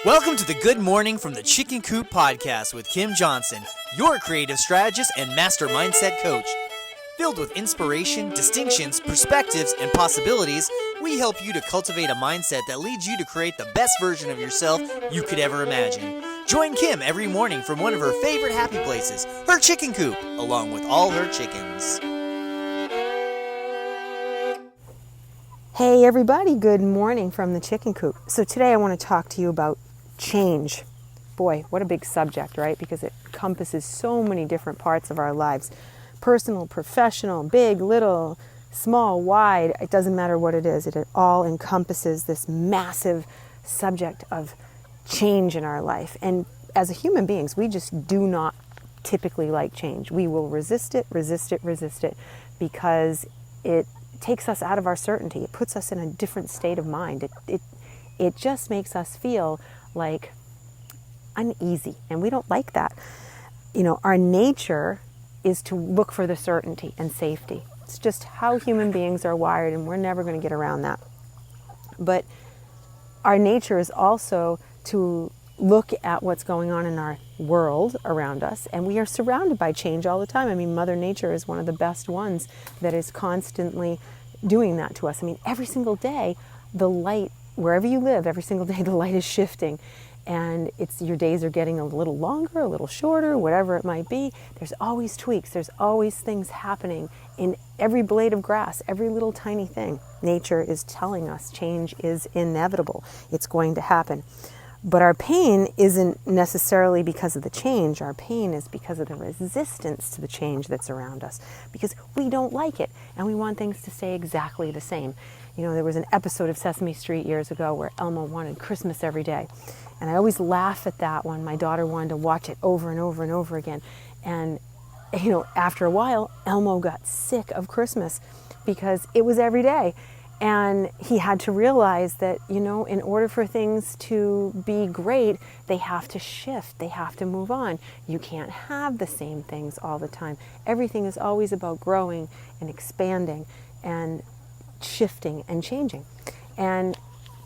Welcome to the Good Morning from the Chicken Coop podcast with Kim Johnson, your creative strategist and master mindset coach. Filled with inspiration, distinctions, perspectives, and possibilities, we help you to cultivate a mindset that leads you to create the best version of yourself you could ever imagine. Join Kim every morning from one of her favorite happy places, her chicken coop, along with all her chickens. Hey everybody, good morning from the chicken coop. So today I want to talk to you about change. Boy, what a big subject, right? Because it encompasses so many different parts of our lives. Personal, professional, big, little, small, wide, it doesn't matter what it is. It all encompasses this massive subject of change in our life. And as human beings, we just do not typically like change. We will resist it, because it takes us out of our certainty. It puts us in a different state of mind. It just makes us feel like uneasy, and we don't like that. You know, our nature is to look for the certainty and safety. It's just how human beings are wired, and we're never going to get around that. But our nature is also to look at what's going on in our world around us, and we are surrounded by change all the time. I mean, Mother Nature is one of the best ones that is constantly doing that to us. I mean, every single day, the light, wherever you live, every single day the light is shifting, and your days are getting a little longer, a little shorter, whatever it might be. There's always tweaks. There's always things happening in every blade of grass, every little tiny thing. Nature is telling us change is inevitable. It's going to happen. But our pain isn't necessarily because of the change. Our pain is because of the resistance to the change that's around us, because we don't like it and we want things to stay exactly the same. You know, there was an episode of Sesame Street years ago where Elmo wanted Christmas every day. And I always laugh at that one. My daughter wanted to watch it over and over and over again. And, you know, after a while, Elmo got sick of Christmas because it was every day. And he had to realize that, you know, in order for things to be great, they have to shift, they have to move on. You can't have the same things all the time. Everything is always about growing and expanding and shifting and changing. And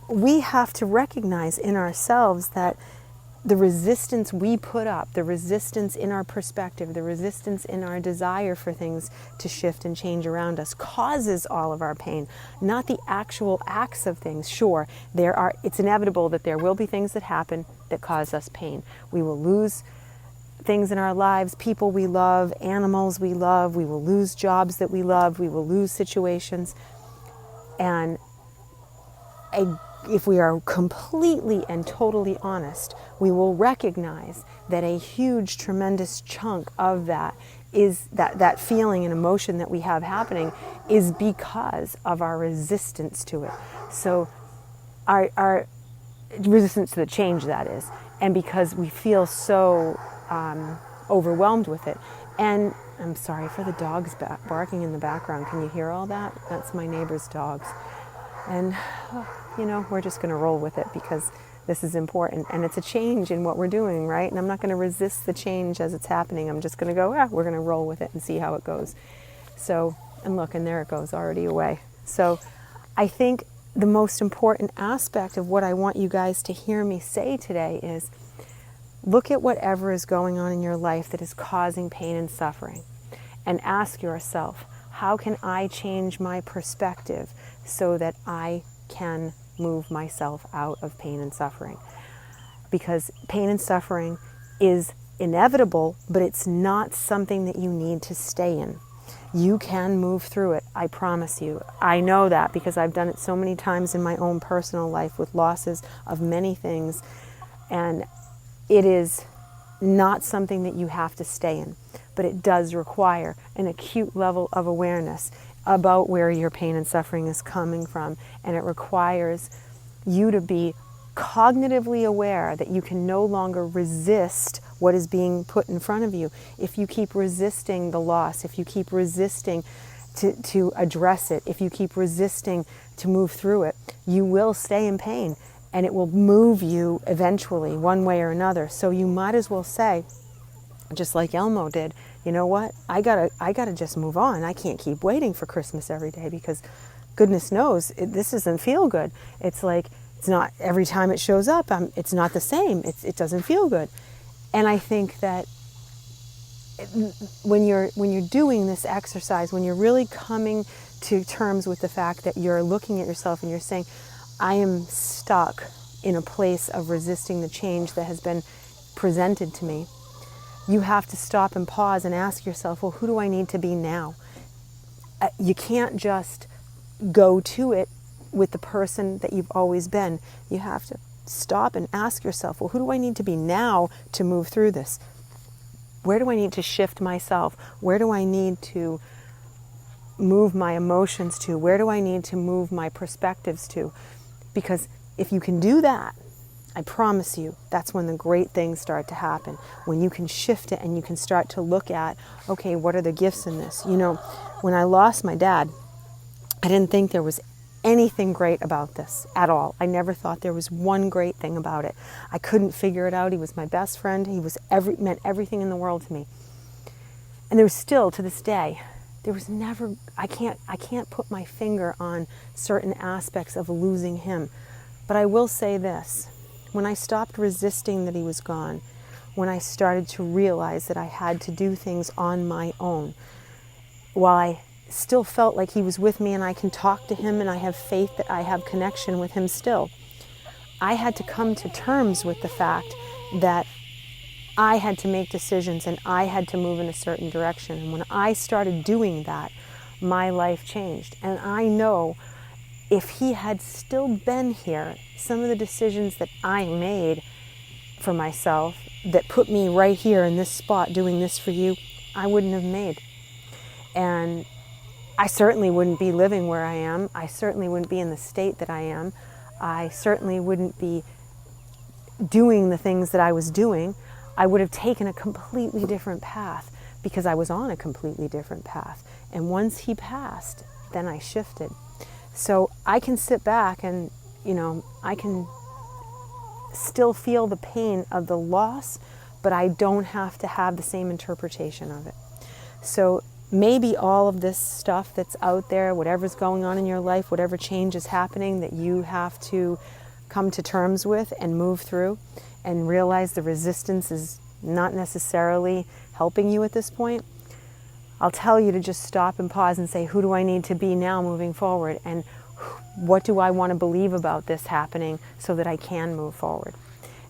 we have to recognize in ourselves that the resistance we put up, the resistance in our perspective, the resistance in our desire for things to shift and change around us causes all of our pain, not the actual acts of things. Sure, it's inevitable that there will be things that happen that cause us pain. We will lose things in our lives, people we love, animals we love, we will lose jobs that we love, we will lose situations. And if we are completely and totally honest, we will recognize that a huge, tremendous chunk of that is that feeling and emotion that we have happening is because of our resistance to it. So our resistance to the change, that is, and because we feel so overwhelmed with it. And I'm sorry for the dogs barking in the background. Can you hear all that? That's my neighbor's dogs. And, you know, we're just going to roll with it because this is important. And it's a change in what we're doing, right? And I'm not going to resist the change as it's happening. I'm just going to go, we're going to roll with it and see how it goes. So, and look, and there it goes, already away. So I think the most important aspect of what I want you guys to hear me say today is look at whatever is going on in your life that is causing pain and suffering and ask yourself, how can I change my perspective so that I can move myself out of pain and suffering? Because pain and suffering is inevitable, but it's not something that you need to stay in. You can move through it, I promise you. I know that because I've done it so many times in my own personal life with losses of many things. And it is not something that you have to stay in, but it does require an acute level of awareness about where your pain and suffering is coming from. And it requires you to be cognitively aware that you can no longer resist what is being put in front of you. If you keep resisting the loss, if you keep resisting to address it, if you keep resisting to move through it, you will stay in pain. And it will move you eventually, one way or another. So you might as well say, just like Elmo did, you know what? I gotta just move on. I can't keep waiting for Christmas every day because goodness knows, this doesn't feel good. It's like, It's not every time it shows up, it's not the same. It doesn't feel good. And I think that when you're doing this exercise, when you're really coming to terms with the fact that you're looking at yourself and you're saying, I am stuck in a place of resisting the change that has been presented to me, you have to stop and pause and ask yourself, well, who do I need to be now? You can't just go to it with the person that you've always been. You have to stop and ask yourself, well, who do I need to be now to move through this? Where do I need to shift myself? Where do I need to move my emotions to? Where do I need to move my perspectives to? Because if you can do that, I promise you, that's when the great things start to happen. When you can shift it and you can start to look at, okay, what are the gifts in this? You know, when I lost my dad, I didn't think there was anything great about this at all. I never thought there was one great thing about it. I couldn't figure it out. He was my best friend. He was meant everything in the world to me. And there was still, to this day, there was never, I can't put my finger on certain aspects of losing him. But I will say this, when I stopped resisting that he was gone, when I started to realize that I had to do things on my own, while I still felt like he was with me and I can talk to him and I have faith that I have connection with him still, I had to come to terms with the fact that I had to make decisions and I had to move in a certain direction. And when I started doing that, my life changed. And I know if he had still been here, some of the decisions that I made for myself that put me right here in this spot doing this for you, I wouldn't have made. And I certainly wouldn't be living where I am. I certainly wouldn't be in the state that I am. I certainly wouldn't be doing the things that I was doing. I would have taken a completely different path because I was on a completely different path. And once he passed, then I shifted. So I can sit back and, I can still feel the pain of the loss, but I don't have to have the same interpretation of it. So maybe all of this stuff that's out there, whatever's going on in your life, whatever change is happening that you have to come to terms with and move through and realize the resistance is not necessarily helping you at this point, I'll tell you to just stop and pause and say, who do I need to be now moving forward? And what do I want to believe about this happening so that I can move forward?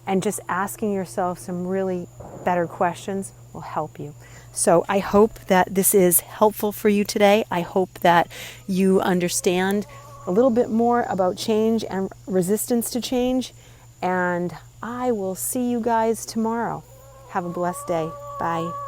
And just asking yourself some really better questions will help you. So I hope that this is helpful for you today. I hope that you understand a little bit more about change and resistance to change. And I will see you guys tomorrow. Have a blessed day. Bye.